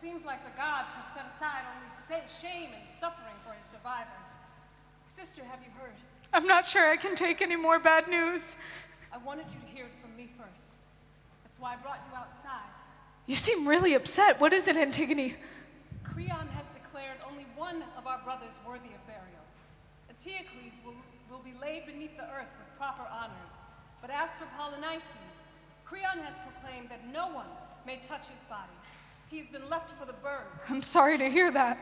seems like the gods have set aside only shame and suffering for his survivors. Sister, have you heard? I'm not sure I can take any more bad news. I wanted you to hear it from me first. That's why I brought you outside. You seem really upset. What is it, Antigone? Creon has declared only one of our brothers worthy of burial. Eteocles will be laid beneath the earth with proper honors. But as for Polynices, Creon has proclaimed that no one may touch his body. He's been left for the birds. I'm sorry to hear that.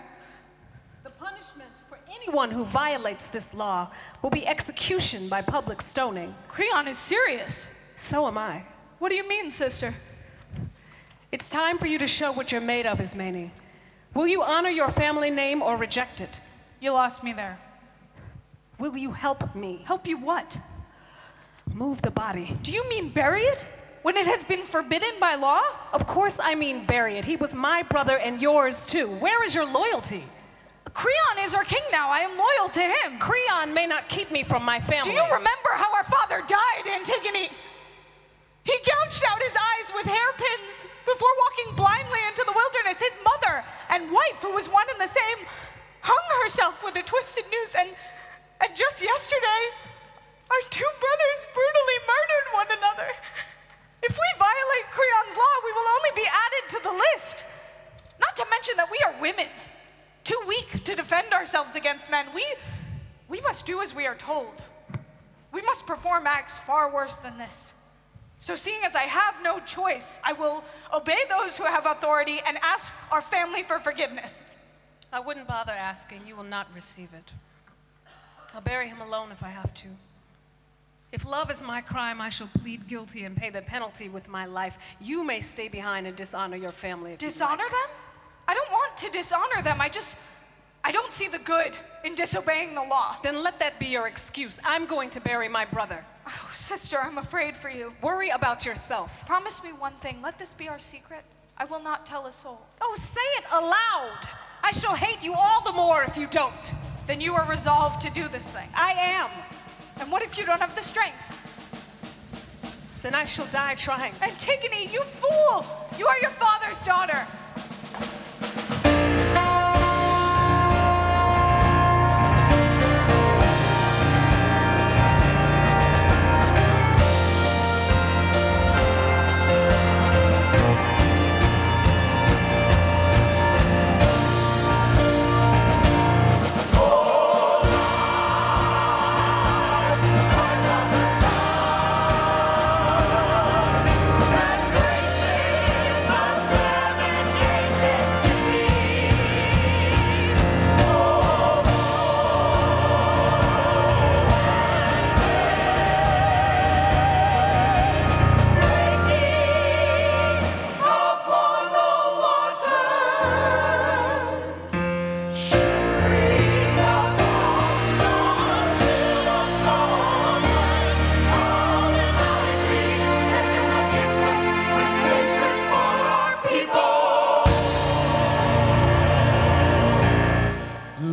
The punishment for anyone who violates this law will be execution by public stoning. Creon is serious. So am I. What do you mean, sister? It's time for you to show what you're made of, Ismene. Will you honor your family name or reject it? You lost me there. Will you help me? Help you what? Move the body. Do you mean bury it? When it has been forbidden by law? Of course I mean bury it. He was my brother and yours too. Where is your loyalty? Creon is our king now. I am loyal to him. Creon may not keep me from my family. Do you remember how our father died, Antigone? He gouged out his eyes with hairpins before walking blindly into the wilderness. His mother and wife, who was one and the same, hung herself with a twisted noose. And just yesterday, our two brothers brutally murdered one another. If we violate Creon's law, we will only be added to the list. Not to mention that we are women, too weak to defend ourselves against men. We must do as we are told. We must perform acts far worse than this. So seeing as I have no choice, I will obey those who have authority and ask our family for forgiveness. I wouldn't bother asking. You will not receive it. I'll bury him alone if I have to. If love is my crime, I shall plead guilty and pay the penalty with my life. You may stay behind and dishonor your family. Dishonor them? I don't want to dishonor them. I don't see the good in disobeying the law. Then let that be your excuse. I'm going to bury my brother. Oh, sister, I'm afraid for you. Worry about yourself. Promise me one thing. Let this be our secret. I will not tell a soul. Oh, say it aloud. I shall hate you all the more if you don't. Then you are resolved to do this thing. I am. And what if you don't have the strength? Then I shall die trying. Antigone, you fool! You are your father's daughter.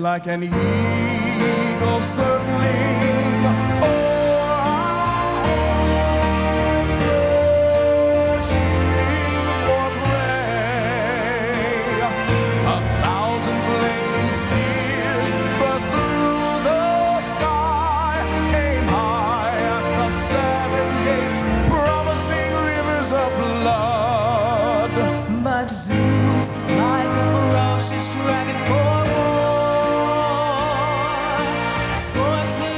Like an eagle circling o'er our home, searching for prey. 1,000 flaming spears burst through the sky. Aim high at the 7 gates, promising rivers of blood. But Zeus, like a ferocious dragon, for scorch the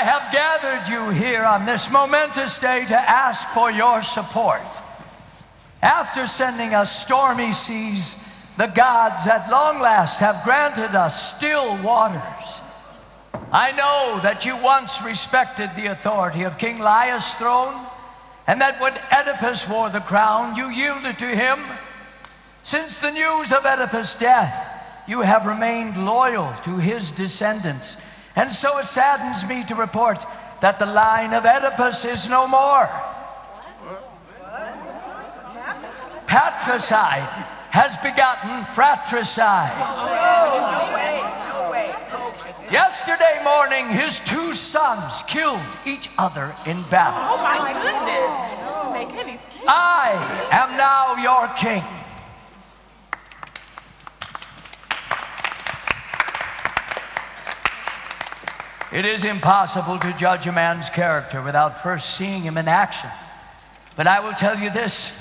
I have gathered you here on this momentous day to ask for your support. After sending us stormy seas, the gods at long last have granted us still waters. I know that you once respected the authority of King Laius' throne, and that when Oedipus wore the crown, you yielded to him. Since the news of Oedipus' death, you have remained loyal to his descendants. And so it saddens me to report that the line of Oedipus is no more. Patricide has begotten fratricide. Yesterday morning, his two sons killed each other in battle. Oh my goodness. Doesn't make any sense. I am now your king. It is impossible to judge a man's character without first seeing him in action. But I will tell you this,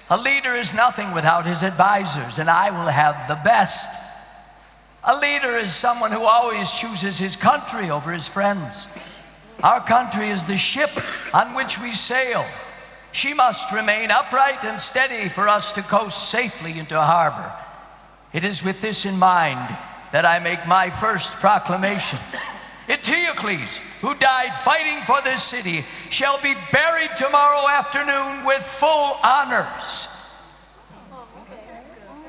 a leader is nothing without his advisors, and I will have the best. A leader is someone who always chooses his country over his friends. Our country is the ship on which we sail. She must remain upright and steady for us to coast safely into harbor. It is with this in mind that I make my first proclamation. Eteocles, who died fighting for this city, shall be buried tomorrow afternoon with full honors.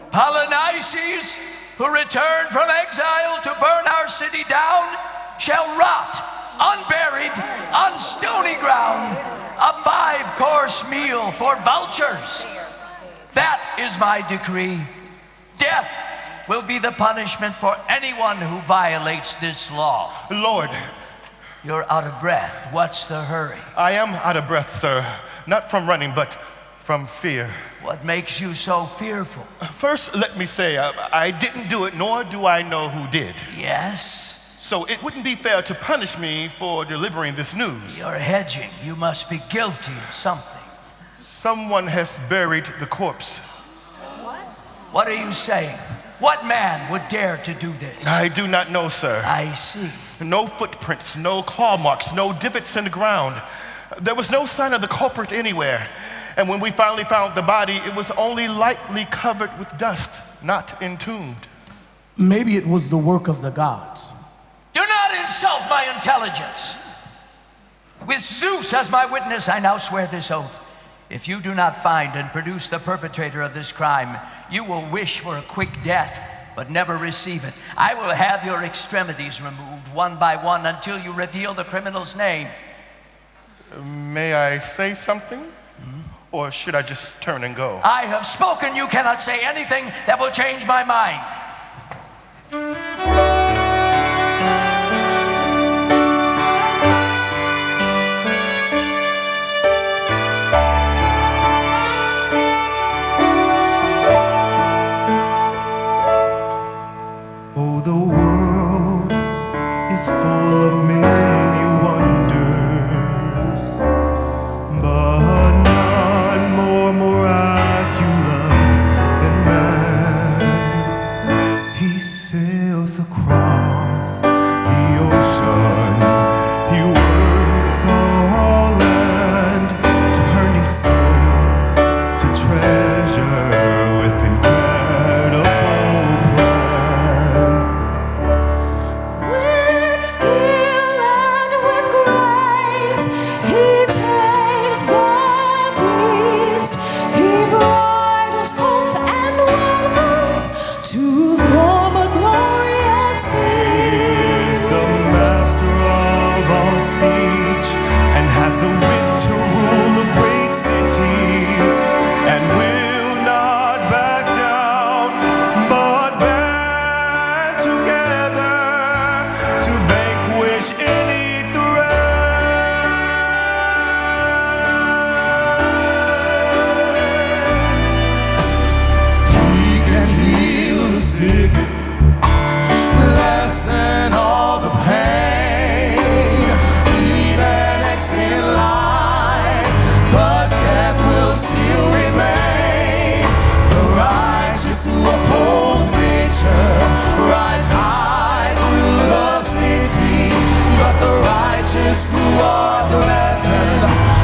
Polynices, who returned from exile to burn our city down, shall rot, unburied, on stony ground, a 5-course meal for vultures. That is my decree. Death will be the punishment for anyone who violates this law. Lord. You're out of breath. What's the hurry? I am out of breath, sir. Not from running, but from fear. What makes you so fearful? First, let me say, I didn't do it, nor do I know who did. Yes? So it wouldn't be fair to punish me for delivering this news. You're hedging. You must be guilty of something. Someone has buried the corpse. What are you saying? What man would dare to do this? I do not know, sir. I see. No footprints, no claw marks, no divots in the ground. There was no sign of the culprit anywhere. And when we finally found the body, it was only lightly covered with dust, not entombed. Maybe it was the work of the gods. Do not insult my intelligence. With Zeus as my witness, I now swear this oath. If you do not find and produce the perpetrator of this crime, you will wish for a quick death, but never receive it. I will have your extremities removed one by one until you reveal the criminal's name. May I say something? Or should I just turn and go? I have spoken. You cannot say anything that will change my mind. Oh, the world is full of many wonders, but none more miraculous than man. He sails across the ocean, he works all land, turning soil to treasure with incredible plan. With skill and with grace, he tames the beast. He bridles colts and welcomes to form a glorious He's feast. the master of all speech and has the wit to rule a great city and will not back down but band together to vanquish any threat. He can heal the sick, lessen all the pain, even extend life, but death will still remain. The righteous who oppose nature rise high through the city, but the righteous righteous who are threatened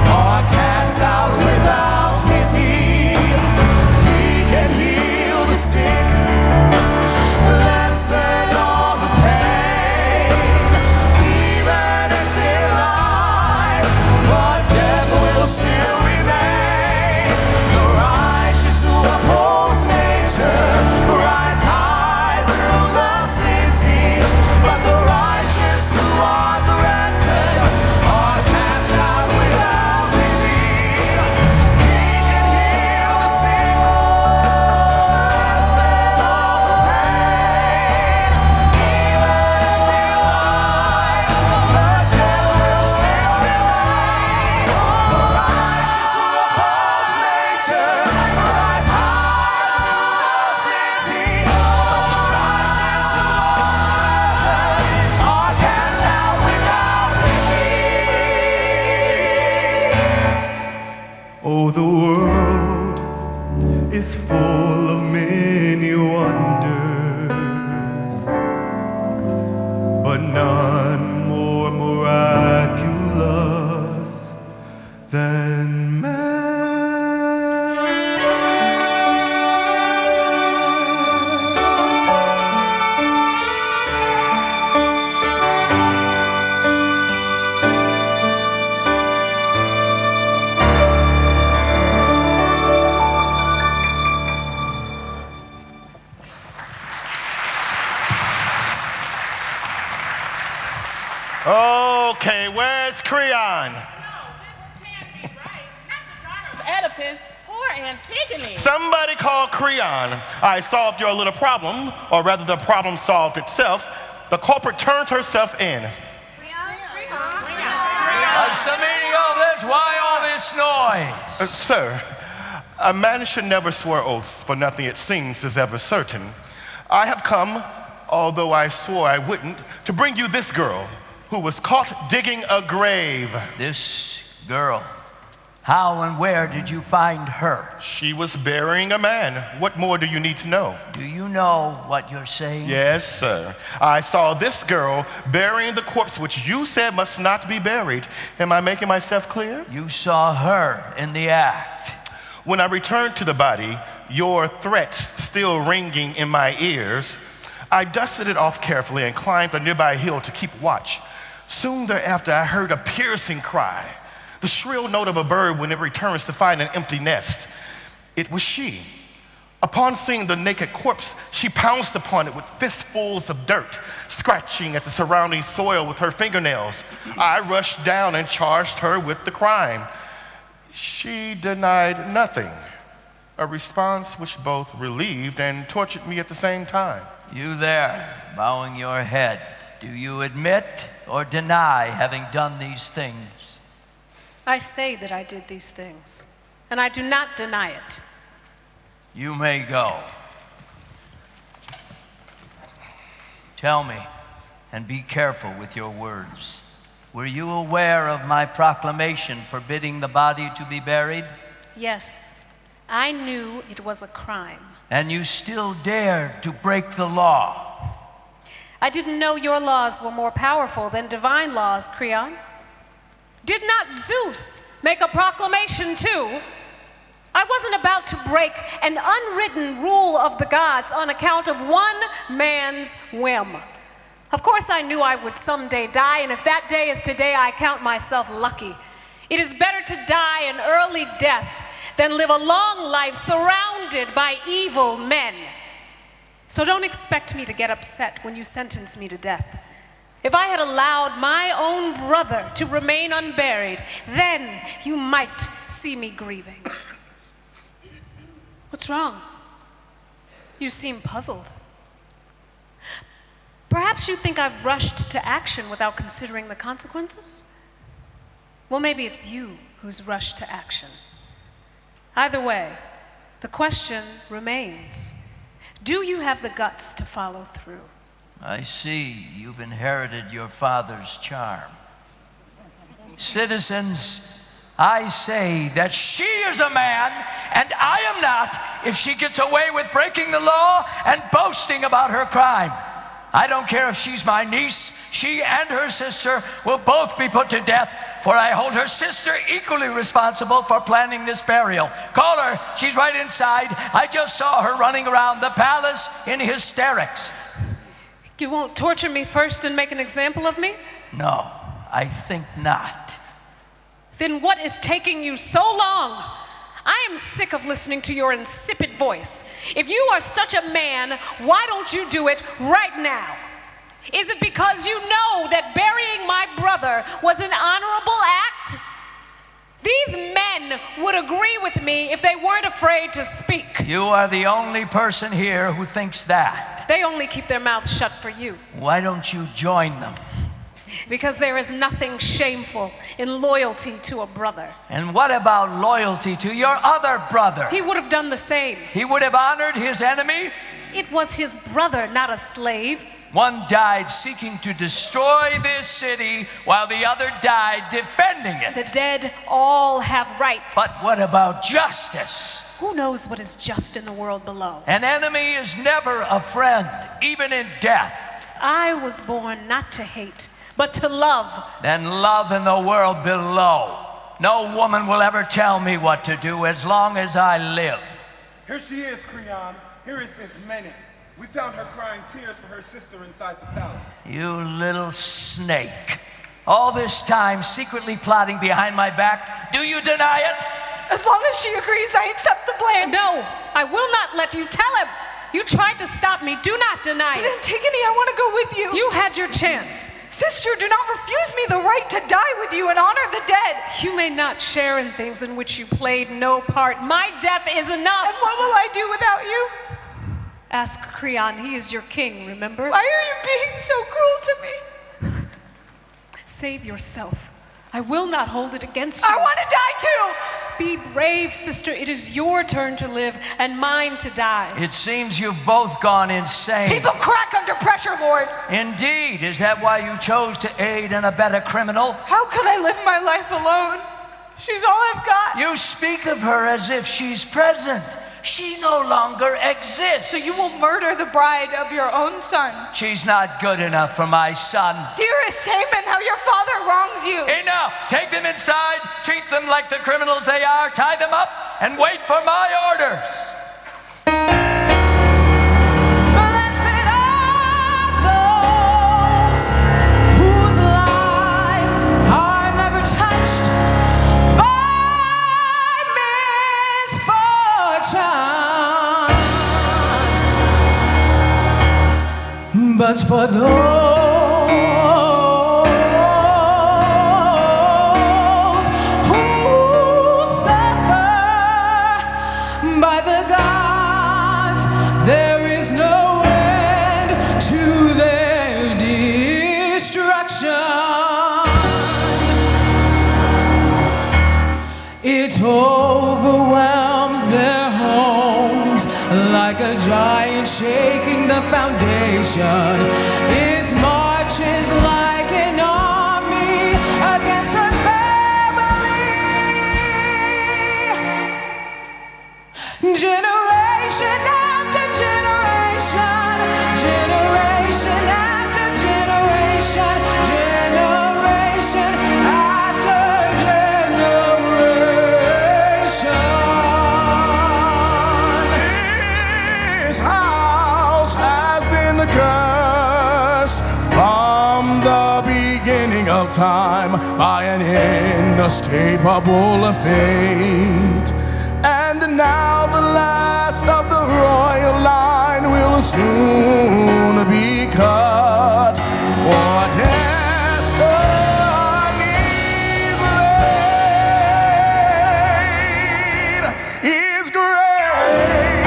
are cast out without pity. He can heal the sick, lessen all the pain, even if still alive, but death will still remain. The righteous who oppose nature rise high through the city, but the righteous who are threatened are cast out without pity. He can heal the sick, lessen all the pain, even if still alive, but death will still remain. The righteous who oppose nature rise high through the city, but the righteous who are cast out without pity. Oh, the world is full of many wonders, but none more miraculous than man. Okay, where's Creon? No, this can't be right. Not the daughter of Oedipus. Poor Antigone. Somebody call Creon. I solved your little problem, or rather the problem solved itself. The culprit turned herself in. What's the meaning of this? Why all this noise? Sir, a man should never swear oaths, for nothing it seems is ever certain. I have come, although I swore I wouldn't, to bring you this girl who was caught digging a grave. This girl. How and where did you find her? She was burying a man. What more do you need to know? Do you know what you're saying? Yes, sir. I saw this girl burying the corpse which you said must not be buried. Am I making myself clear? You saw her in the act. When I returned to the body, your threats still ringing in my ears, I dusted it off carefully and climbed a nearby hill to keep watch. Soon thereafter, I heard a piercing cry, the shrill note of a bird when it returns to find an empty nest. It was she. Upon seeing the naked corpse, she pounced upon it with fistfuls of dirt, scratching at the surrounding soil with her fingernails. I rushed down and charged her with the crime. She denied nothing, a response which both relieved and tortured me at the same time. You there, bowing your head. Do you admit or deny having done these things? I say that I did these things, and I do not deny it. You may go. Tell me, and be careful with your words. Were you aware of my proclamation forbidding the body to be buried? Yes, I knew it was a crime. And you still dared to break the law? I didn't know your laws were more powerful than divine laws, Creon. Did not Zeus make a proclamation too? I wasn't about to break an unwritten rule of the gods on account of one man's whim. Of course I knew I would someday die, and if that day is today, I count myself lucky. It is better to die an early death than live a long life surrounded by evil men. So don't expect me to get upset when you sentence me to death. If I had allowed my own brother to remain unburied, then you might see me grieving. What's wrong? You seem puzzled. Perhaps you think I've rushed to action without considering the consequences? Well, maybe it's you who's rushed to action. Either way, the question remains. Do you have the guts to follow through? I see you've inherited your father's charm. Citizens, I say that she is a man and I am not if she gets away with breaking the law and boasting about her crime. I don't care if she's my niece. She and her sister will both be put to death, for I hold her sister equally responsible for planning this burial. Call her. She's right inside. I just saw her running around the palace in hysterics. You won't torture me first and make an example of me? No, I think not. Then what is taking you so long? I am sick of listening to your insipid voice. If you are such a man, why don't you do it right now? Is it because you know that burying my brother was an honorable act? These men would agree with me if they weren't afraid to speak. You are the only person here who thinks that. They only keep their mouths shut for you. Why don't you join them? Because there is nothing shameful in loyalty to a brother. And what about loyalty to your other brother? He would have done the same. He would have honored his enemy? It was his brother, not a slave. One died seeking to destroy this city, while the other died defending it. The dead all have rights. But what about justice? Who knows what is just in the world below? An enemy is never a friend, even in death. I was born not to hate, but to love. Then love in the world below. No woman will ever tell me what to do as long as I live. Here she is, Creon. Here is Ismene. We found her crying tears for her sister inside the palace. You little snake. All this time secretly plotting behind my back. Do you deny it? As long as she agrees, I accept the blame. No, I will not let you tell him. You tried to stop me. Do not deny But it. Antigone, I want to go with you. You had your chance. Sister, do not refuse me the right to die with you and honor the dead. You may not share in things in which you played no part. My death is enough. And what will I do without you? Ask Creon. He is your king, remember? Why are you being so cruel to me? Save yourself. I will not hold it against you. I want to die too. Be brave, sister. It is your turn to live and mine to die. It seems you've both gone insane. People crack under pressure, Lord. Indeed. Is that why you chose to aid and abet a criminal? How could I live my life alone? She's all I've got. You speak of her as if she's present. She no longer exists. So you will murder the bride of your own son. She's not good enough for my son. Dearest Haman, how your father wrongs you. Enough! Take them inside, treat them like the criminals they are, tie them up, and wait for my orders. Blessed are those whose lives are never touched by misfortune. But for those who suffer by the gods, there is no end to their destruction. It overwhelms their homes like a giant shaking the foundation. His march is like an army against her family. Generation after generation, generation after generation, generation after generation. This house has been cursed from the beginning of time by an inescapable fate. And now the last of the royal line will soon be cut. For destiny's blade is great.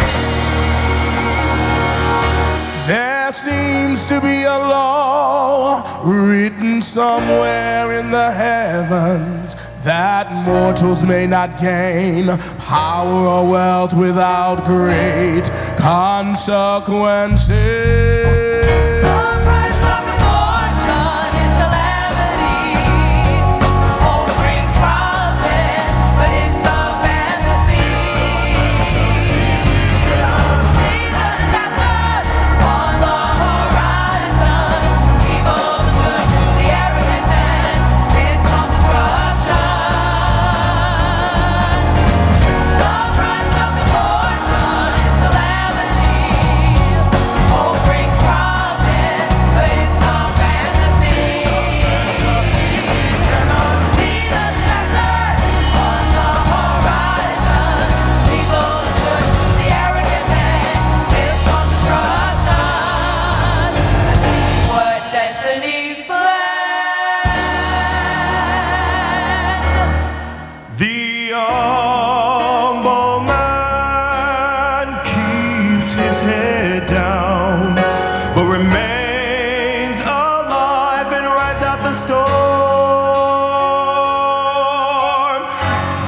There seems to be a law written somewhere in the heavens that mortals may not gain power or wealth without great consequences.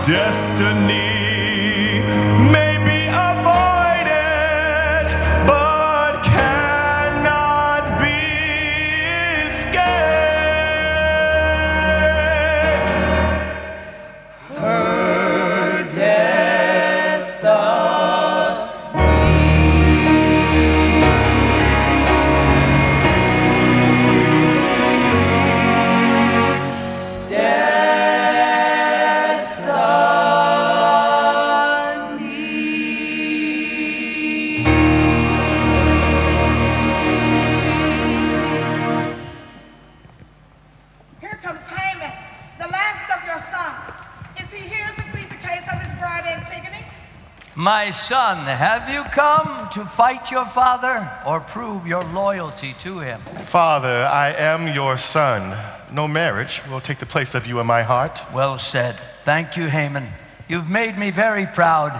Destiny may be avoided, but cannot be escaped. Her destiny. Here comes Haman, the last of your sons. Is he here to plead the case of his bride Antigone? My son, have you come to fight your father or prove your loyalty to him? Father, I am your son. No marriage will take the place of you in my heart. Well said. Thank you, Haman. You've made me very proud.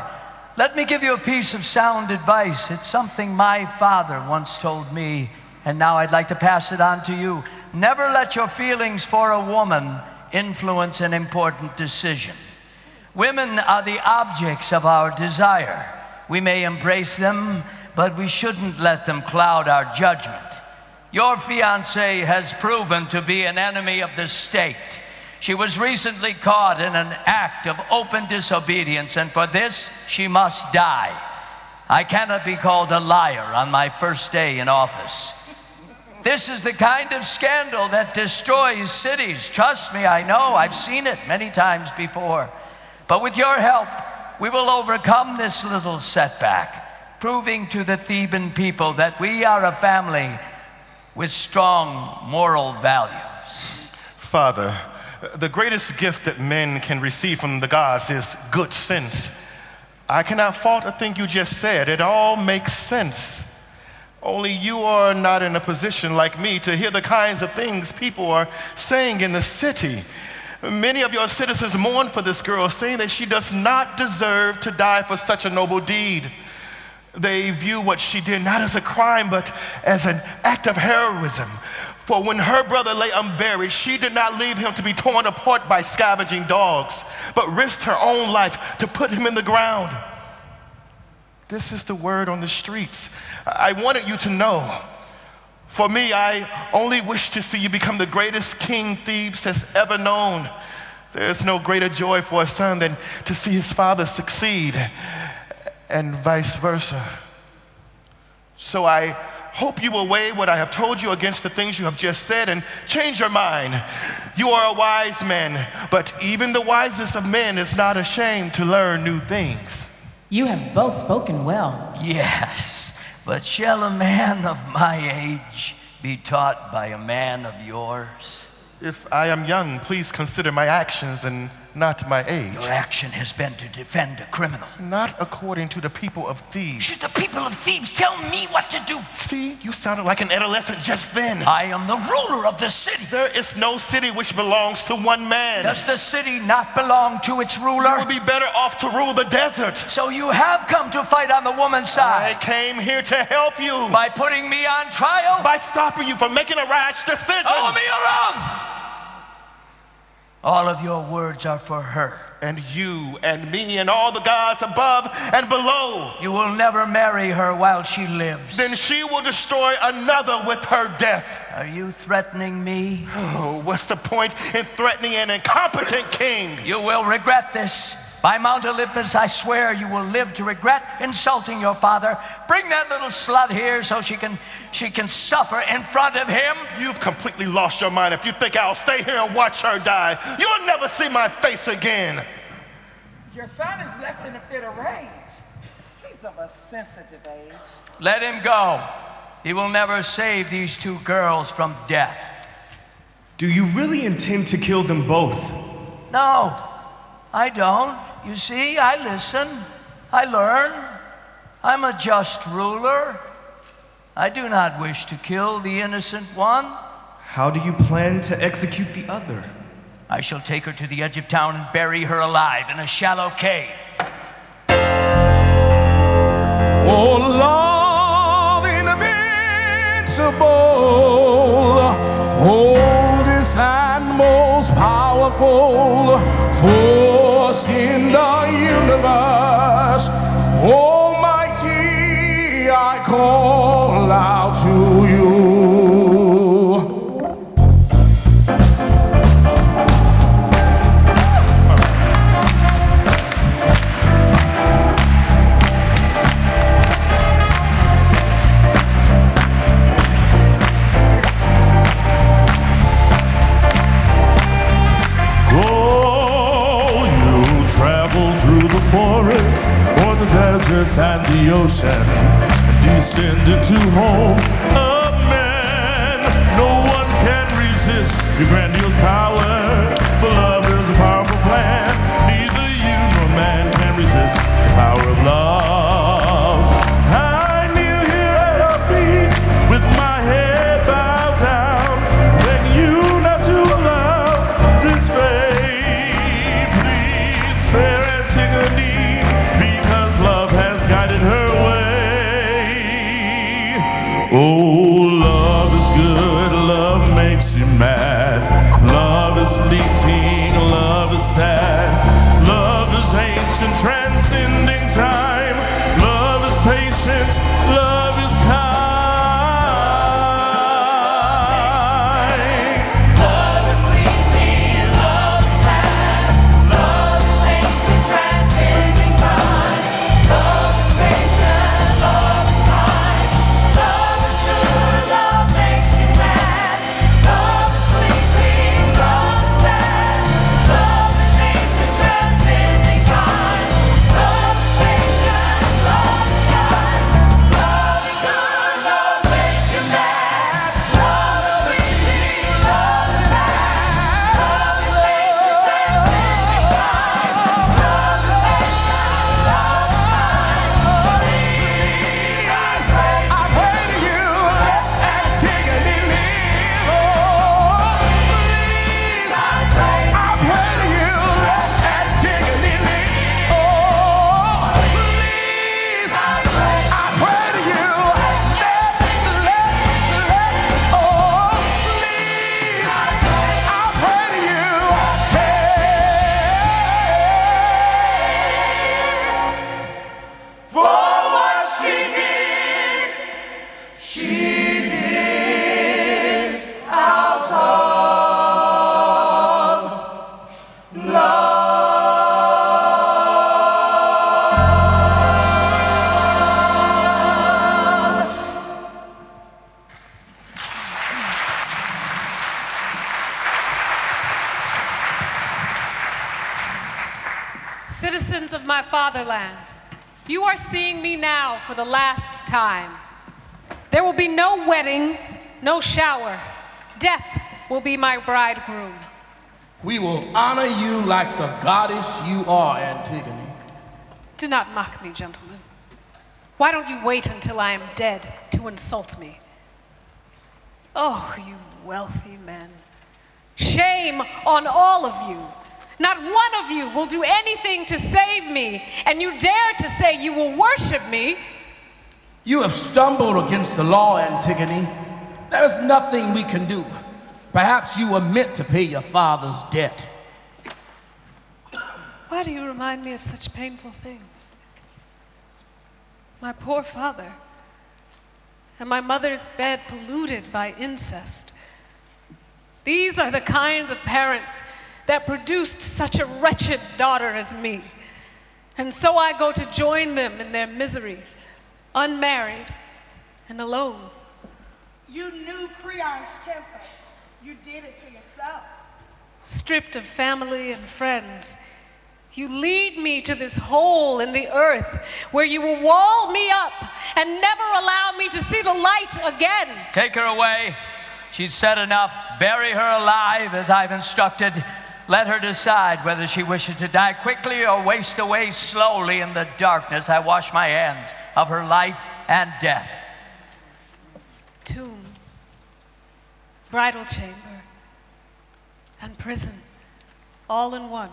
Let me give you a piece of sound advice. It's something my father once told me, and now I'd like to pass it on to you. Never let your feelings for a woman influence an important decision. Women are the objects of our desire. We may embrace them, but we shouldn't let them cloud our judgment. Your fiancée has proven to be an enemy of the state. She was recently caught in an act of open disobedience, and for this, she must die. I cannot be called a liar on my first day in office. This is the kind of scandal that destroys cities. Trust me, I know. I've seen it many times before. But with your help, we will overcome this little setback, proving to the Theban people that we are a family with strong moral values. Father, the greatest gift that men can receive from the gods is good sense. I cannot fault a thing you just said. It all makes sense. Only you are not in a position like me to hear the kinds of things people are saying in the city. Many of your citizens mourn for this girl, saying that she does not deserve to die for such a noble deed. They view what she did not as a crime, but as an act of heroism. For when her brother lay unburied, she did not leave him to be torn apart by scavenging dogs, but risked her own life to put him in the ground. This is the word on the streets. I wanted you to know. For me, I only wish to see you become the greatest king Thebes has ever known. There is no greater joy for a son than to see his father succeed, and vice versa. So I hope you will weigh what I have told you against the things you have just said and change your mind. You are a wise man, but even the wisest of men is not ashamed to learn new things. You have both spoken well. Yes, but shall a man of my age be taught by a man of yours? If I am young, please consider my actions and not my age. Your action has been to defend a criminal. Not according to the people of Thebes. Should the people of Thebes tell me what to do? See, you sounded like an adolescent just then. I am the ruler of the city. There is no city which belongs to one man. Does the city not belong to its ruler? You would be better off to rule the desert. So you have come to fight on the woman's side. I came here to help you. By putting me on trial? By stopping you from making a rash decision. Oh, me alone! All of your words are for her. And you and me and all the gods above and below. You will never marry her while she lives. Then she will destroy another with her death. Are you threatening me? Oh, what's the point in threatening an incompetent king? You will regret this. By Mount Olympus, I swear you will live to regret insulting your father. Bring that little slut here so she can suffer in front of him. You've completely lost your mind if you think I'll stay here and watch her die. You'll never see my face again. Your son is left in a fit of rage. He's of a sensitive age. Let him go. He will never save these two girls from death. Do you really intend to kill them both? No, I don't. You see, I listen. I learn. I'm a just ruler. I do not wish to kill the innocent one. How do you plan to execute the other? I shall take her to the edge of town and bury her alive in a shallow cave. Oh Lord, invincible, oldest and most powerful, for greatest in the universe. Almighty, I call out to you. Forests or the deserts and the ocean, descend into homes of men. No one can resist your grandiose power, for love is a powerful plan. Neither you nor man can resist the power of love. I kneel here at your feet with my head bowed down, begging you not to allow this fate. Please spare Antigone, because love has guided her way. Oh, love is good, love makes you mad. Love is fleeting, love is sad. Love is ancient, transcending time. Love is patient, love is kind. Love is fleeting, love is sad. Love is ancient, transcending time. Love is patient, love is kind. Love is good, love makes you mad. Love is fleeting, love is sad. Love is ancient, transcending time. Love is patient, love is kind. Love is good, love makes you mad. Love is fleeting, love is sad. Love is ancient, transcending time. Love is patient, love is kind. Please, I pray to you, let Antigone live. Oh, please, I pray to you, let Antigone live. Oh, please, I pray to you, oh, please, I pray to you, for what she did out of love. Citizens of my fatherland, you are seeing me now for the last time. There will be no wedding, no shower. Death will be my bridegroom. We will honor you like the goddess you are, Antigone. Do not mock me, gentlemen. Why don't you wait until I am dead to insult me? Oh, you wealthy men. Shame on all of you. Not one of you will do anything to save me, and you dare to say you will worship me. You have stumbled against the law, Antigone. There is nothing we can do. Perhaps you were meant to pay your father's debt. Why do you remind me of such painful things? My poor father, and my mother's bed polluted by incest. These are the kinds of parents that produced such a wretched daughter as me. And so I go to join them in their misery, unmarried and alone. You knew Creon's temper. You did it to yourself. Stripped of family and friends, you lead me to this hole in the earth where you will wall me up and never allow me to see the light again. Take her away. She's said enough. Bury her alive as I've instructed. Let her decide whether she wishes to die quickly or waste away slowly in the darkness. I wash my hands of her life and death. Tomb, bridal chamber, and prison, all in one.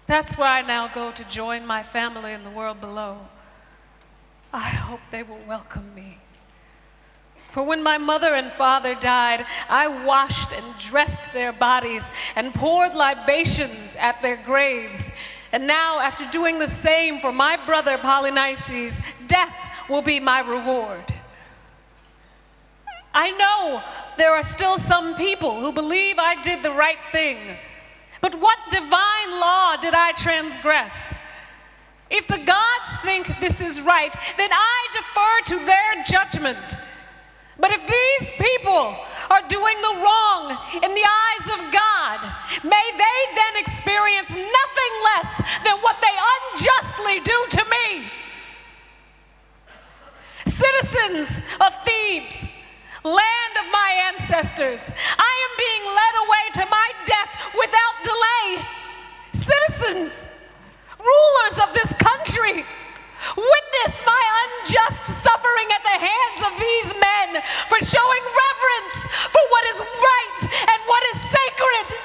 That's where I now go to join my family in the world below. I hope they will welcome me. For when my mother and father died, I washed and dressed their bodies and poured libations at their graves. And now, after doing the same for my brother Polynices, death will be my reward. I know there are still some people who believe I did the right thing. But what divine law did I transgress? If the gods think this is right, then I defer to their judgment. But if these people are doing the wrong in the eyes of God, may they then experience nothing less than what they unjustly do to me. Citizens of Thebes, land of my ancestors, I am being led away to my death without delay. Citizens, rulers of this country, witness my unjust suffering at the hands of these men for showing reverence for what is right and what is sacred.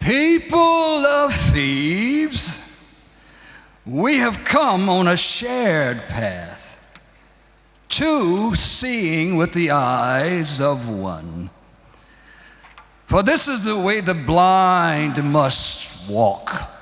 People of Thebes, we have come on a shared path, two seeing with the eyes of one. For this is the way the blind must walk,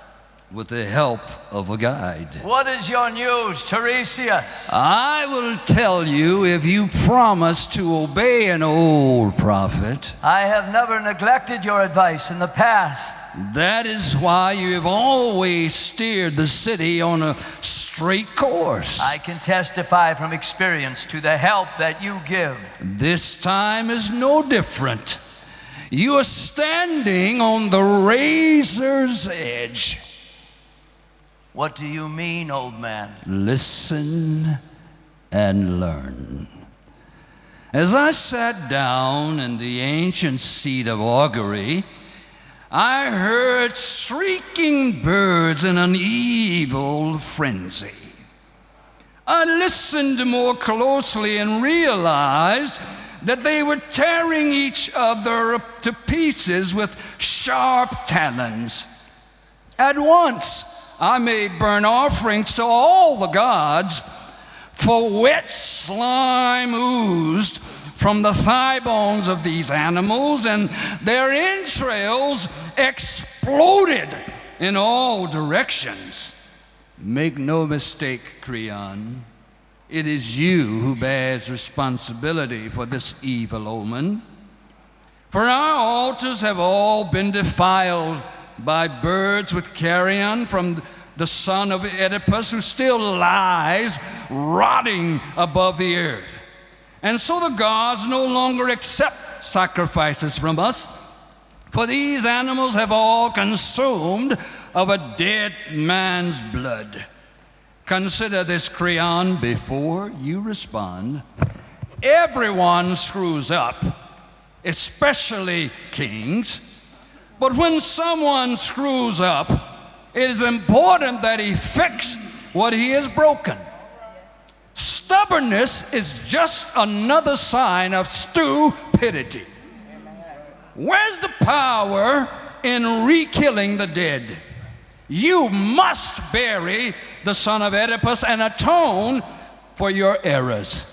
with the help of a guide. What is your news, Tiresias? I will tell you if you promise to obey an old prophet. I have never neglected your advice in the past. That is why you have always steered the city on a straight course. I can testify from experience to the help that you give. This time is no different. You are standing on the razor's edge. What do you mean, old man? Listen and learn. As I sat down in the ancient seat of augury, I heard shrieking birds in an evil frenzy. I listened more closely and realized that they were tearing each other to pieces with sharp talons. At once, I made burnt offerings to all the gods, for wet slime oozed from the thigh bones of these animals, and their entrails exploded in all directions. Make no mistake, Creon, it is you who bears responsibility for this evil omen. For our altars have all been defiled by birds with carrion from the son of Oedipus, who still lies rotting above the earth. And so the gods no longer accept sacrifices from us, for these animals have all consumed of a dead man's blood. Consider this, Creon, before you respond. Everyone screws up, especially kings. But when someone screws up, it is important that he fix what he has broken. Stubbornness is just another sign of stupidity. Where's the power in re-killing the dead? You must bury the son of Oedipus and atone for your errors.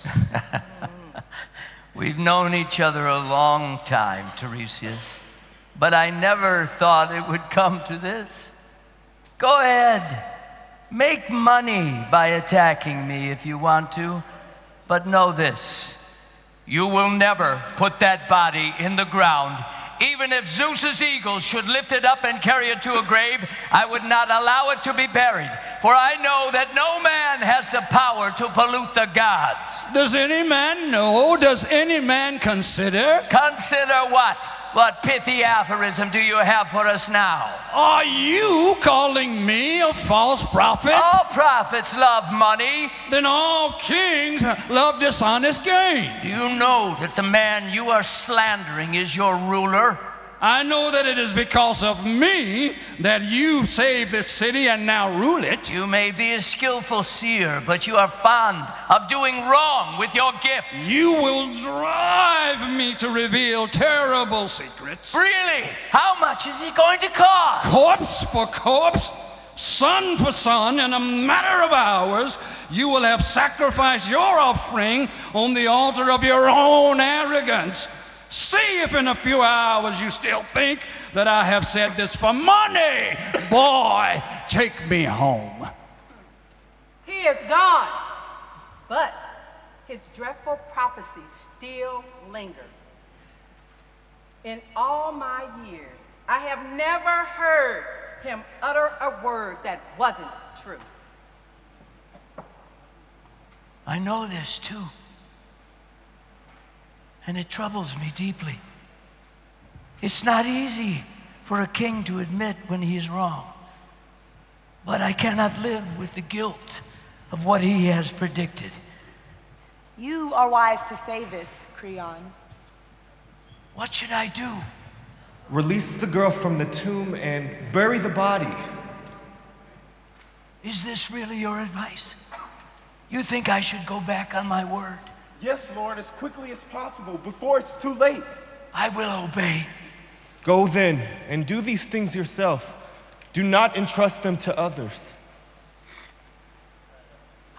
We've known each other a long time, Tiresias. But I never thought it would come to this. Go ahead, make money by attacking me if you want to, but know this, you will never put that body in the ground. Even if Zeus's eagles should lift it up and carry it to a grave, I would not allow it to be buried, for I know that no man has the power to pollute the gods. Does any man know? Does any man consider? Consider what? What pithy aphorism do you have for us now? Are you calling me a false prophet? All prophets love money. Then all kings love dishonest gain. Do you know that the man you are slandering is your ruler? I know that it is because of me that you saved this city and now rule it. You may be a skillful seer, but you are fond of doing wrong with your gift. You will drive me to reveal terrible secrets. Really? How much is it going to cost? Corpse for corpse, son for son, in a matter of hours, you will have sacrificed your offering on the altar of your own arrogance. See if in a few hours you still think that I have said this for money. Boy, take me home. He is gone, but his dreadful prophecy still lingers. In all my years, I have never heard him utter a word that wasn't true. I know this too, and it troubles me deeply. It's not easy for a king to admit when he is wrong, but I cannot live with the guilt of what he has predicted. You are wise to say this, Creon. What should I do? Release the girl from the tomb and bury the body. Is this really your advice? You think I should go back on my word? Yes, Lord, as quickly as possible, before it's too late. I will obey. Go then and do these things yourself. Do not entrust them to others.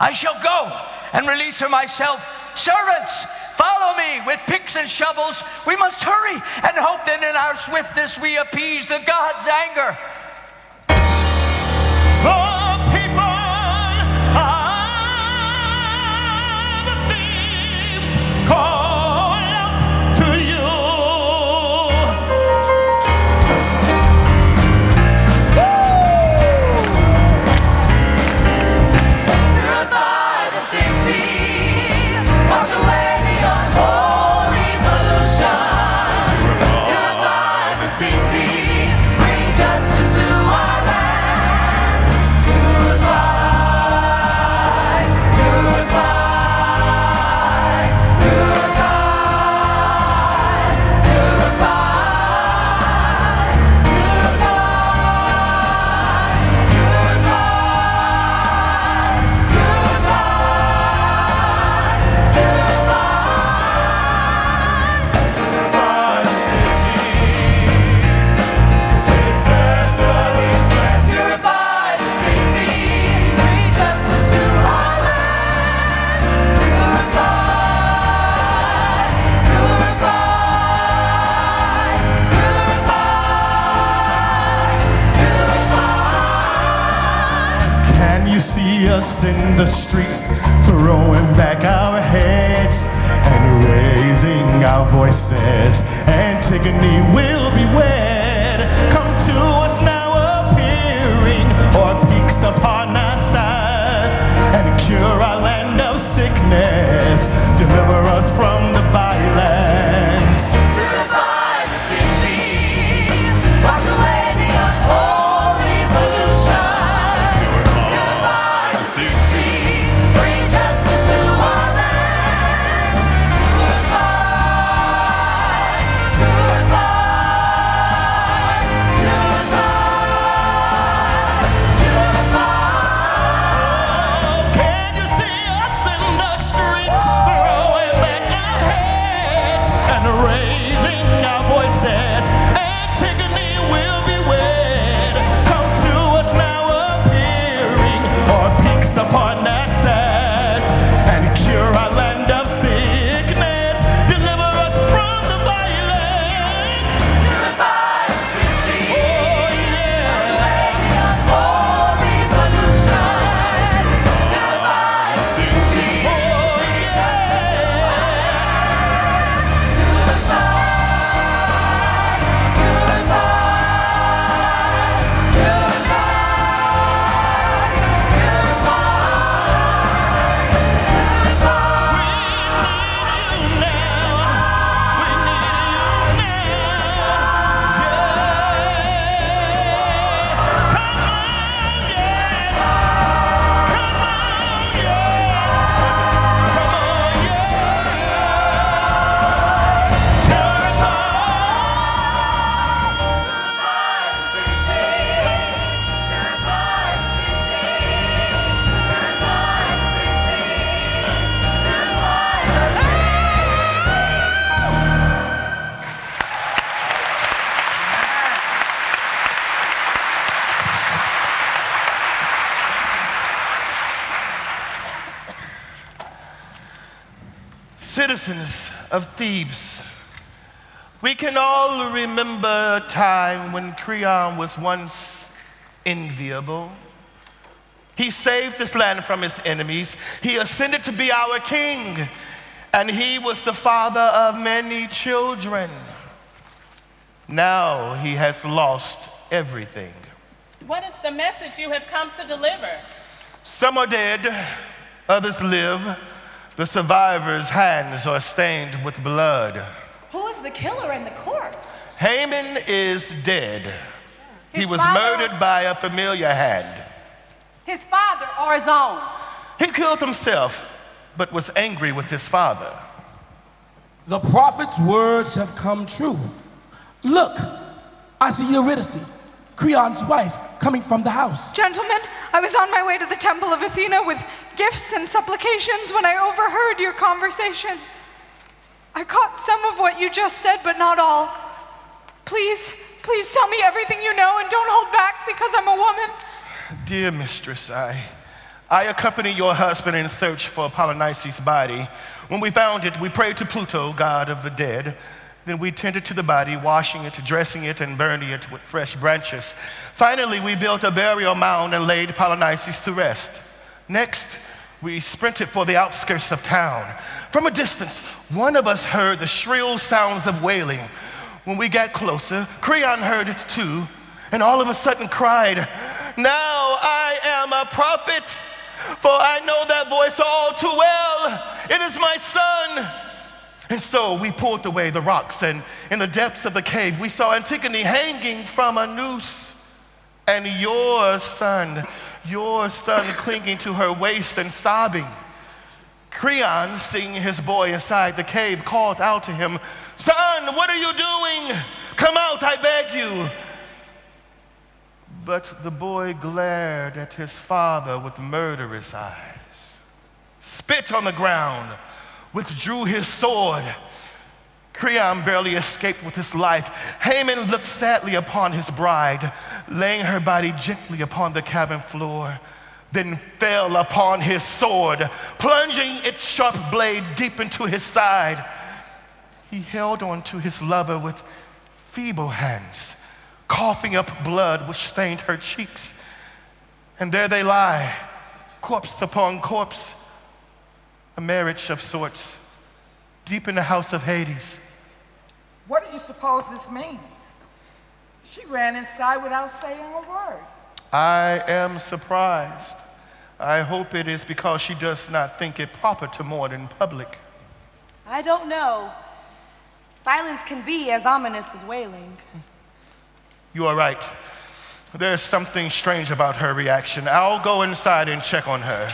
I shall go and release her myself. Servants, follow me with picks and shovels. We must hurry and hope that in our swiftness we appease the god's anger. In the streets, throwing back our heads and raising our voices. Antigone will be wed. Come to us now, appearing or peaks upon our sides, and cure our land of sickness. Deliver us from the bylands. Purify the city, wash away the unholy pollution. Goodbye. Citizens of Thebes, we can all remember a time when Creon was once enviable. He saved this land from his enemies. He ascended to be our king, and he was the father of many children. Now he has lost everything. What is the message you have come to deliver? Some are dead, others live. The survivors' hands are stained with blood. Who is the killer and the corpse? Haman is dead. He His was father- murdered by a familiar hand. His father or his own? He killed himself, but was angry with his father. The prophet's words have come true. Look, I see Eurydice, Creon's wife, coming from the house. Gentlemen, I was on my way to the temple of Athena with gifts and supplications when I overheard your conversation. I caught some of what you just said, but not all. Please tell me everything you know and don't hold back because I'm a woman. Dear mistress, I accompanied your husband in search for Polynices' body. When we found it, we prayed to Pluto, god of the dead. Then we tended to the body, washing it, dressing it, and burning it with fresh branches. Finally, we built a burial mound and laid Polynices to rest. Next, we sprinted for the outskirts of town. From a distance, one of us heard the shrill sounds of wailing. When we got closer, Creon heard it too, and all of a sudden cried, "Now I am a prophet, for I know that voice all too well. It is my son." And so we pulled away the rocks, and in the depths of the cave, we saw Antigone hanging from a noose, and your son clinging to her waist and sobbing. Creon, seeing his boy inside the cave, called out to him, "Son, what are you doing? Come out, I beg you." But the boy glared at his father with murderous eyes, spit on the ground, withdrew his sword. Creon barely escaped with his life. Haman looked sadly upon his bride, laying her body gently upon the cabin floor, then fell upon his sword, plunging its sharp blade deep into his side. He held on to his lover with feeble hands, coughing up blood which stained her cheeks. And there they lie, corpse upon corpse, a marriage of sorts, deep in the house of Hades. What do you suppose this means? She ran inside without saying a word. I am surprised. I hope it is because she does not think it proper to mourn in public. I don't know. Silence can be as ominous as wailing. You are right. There's something strange about her reaction. I'll go inside and check on her.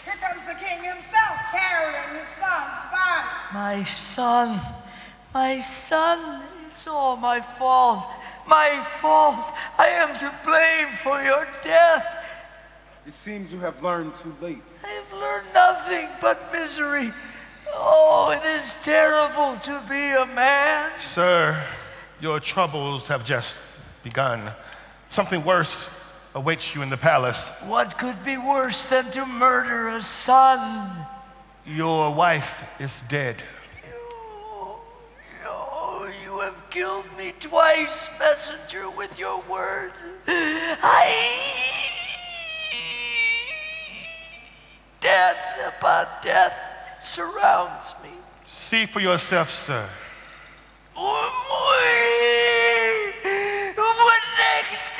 Here comes the king himself carrying his son's body. My son, it's all my fault. My fault. I am to blame for your death. It seems you have learned too late. I have learned nothing but misery. Oh, it is terrible to be a man. Sir, your troubles have just begun. Something worse awaits you in the palace. What could be worse than to murder a son? Your wife is dead. You have killed me twice, messenger, with your words. Death upon death surrounds me. See for yourself, sir. What next?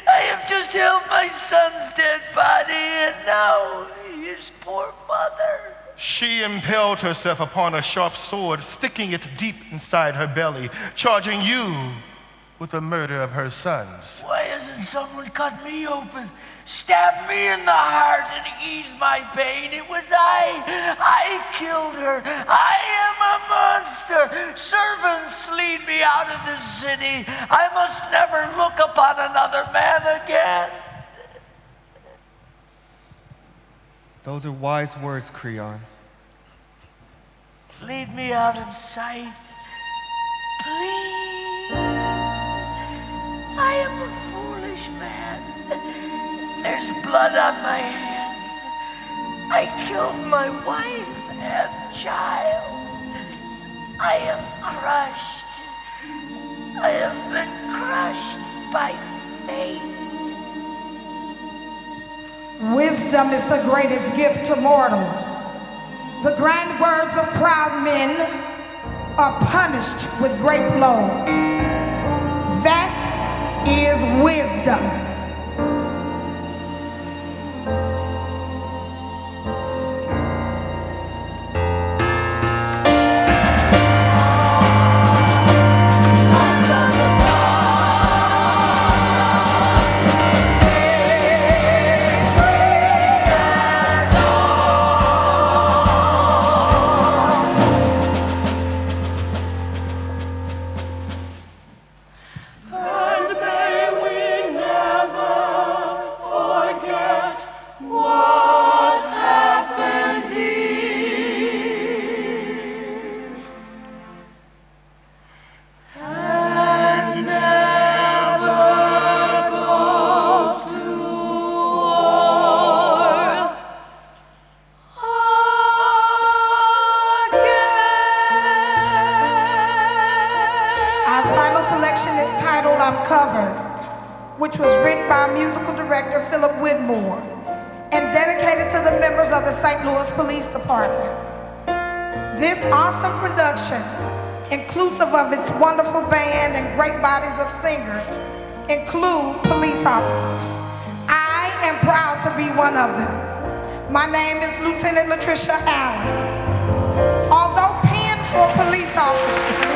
I have just held my son's dead body, and now his poor mother. She impaled herself upon a sharp sword, sticking it deep inside her belly, charging you with the murder of her sons. Why hasn't someone cut me open, stabbed me in the heart, and eased my pain? It was I killed her. I am a monster. Servants, lead me out of this city. I must never look upon another man again. Those are wise words, Creon. Lead me out of sight, please. I am a foolish man. There's blood on my hands. I killed my wife and child. I am crushed. I have been crushed by fate. Wisdom is the greatest gift to mortals. The grand words of proud men are punished with great blows. That is wisdom. Inclusive of its wonderful band and great bodies of singers, include police officers. I am proud to be one of them. My name is Lieutenant Latricia Allen. Although penned for police officers,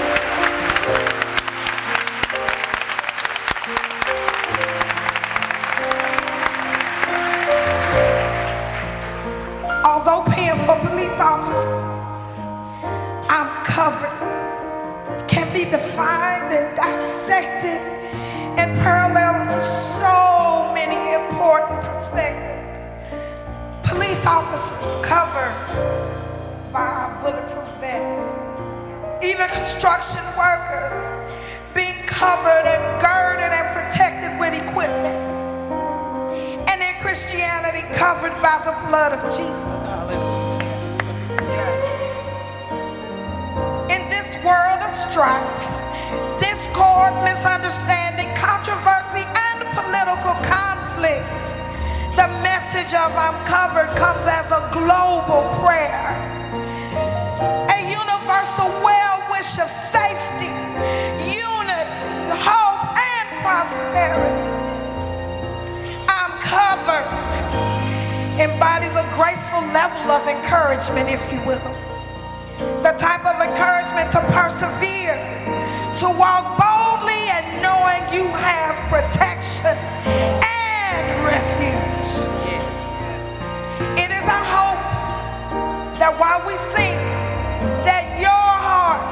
I'm covered, can be defined and dissected and parallel to so many important perspectives. Police officers covered by our bulletproof vests. Even construction workers being covered and girded and protected with equipment. And in Christianity, covered by the blood of Jesus. In this world of strife, discord, misunderstanding, controversy, and political conflict, the message of I'm covered comes as a global prayer, a universal well-wish of safety, unity, hope, and prosperity. I'm covered embodies a graceful level of encouragement, if you will. The type of encouragement to persevere, to walk boldly and knowing you have protection and refuge. Yes. It is our hope that while we sing, that your heart,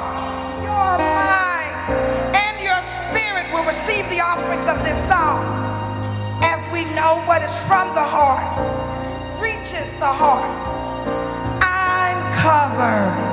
your mind, and your spirit will receive the offerings of this song, as we know what is from the heart reaches the heart. I'm covered.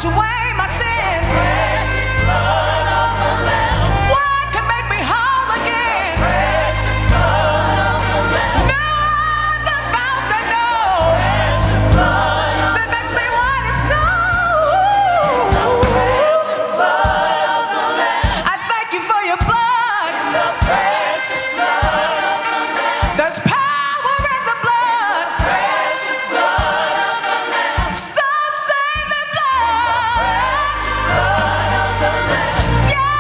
wash away my sins. Precious blood of the Lamb. What can make me whole again? Precious blood of the Lamb. No other fountain, no. Precious blood of that makes me white as snow. The precious blood of the Lamb. I thank you for your blood. The precious blood of the Lamb. There's power in the blood. The precious blood of the Lamb. Soul-saving blood. The precious blood of the Lamb. Yeah.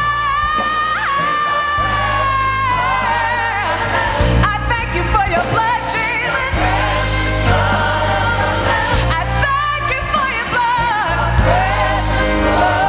I thank you for your blood, Jesus. The precious blood of the Lamb. I thank you for your blood. The precious blood.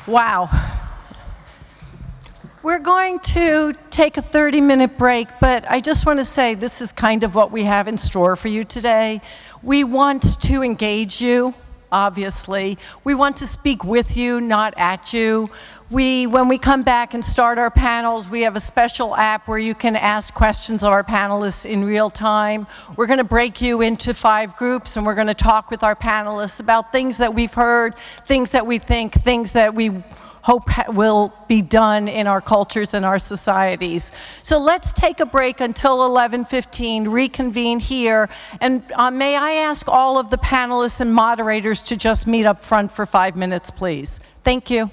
Wow. We're going to take a 30-minute break, but I just want to say this is kind of what we have in store for you today. We want to engage you, obviously. We want to speak with you, not at you. When we come back and start our panels, we have a special app where you can ask questions of our panelists in real time. We're going to break you into 5 groups, and we're going to talk with our panelists about things that we've heard, things that we think, things that we hope will be done in our cultures and our societies. So let's take a break until 11:15, reconvene here, and may I ask all of the panelists and moderators to just meet up front for 5 minutes, please. Thank you.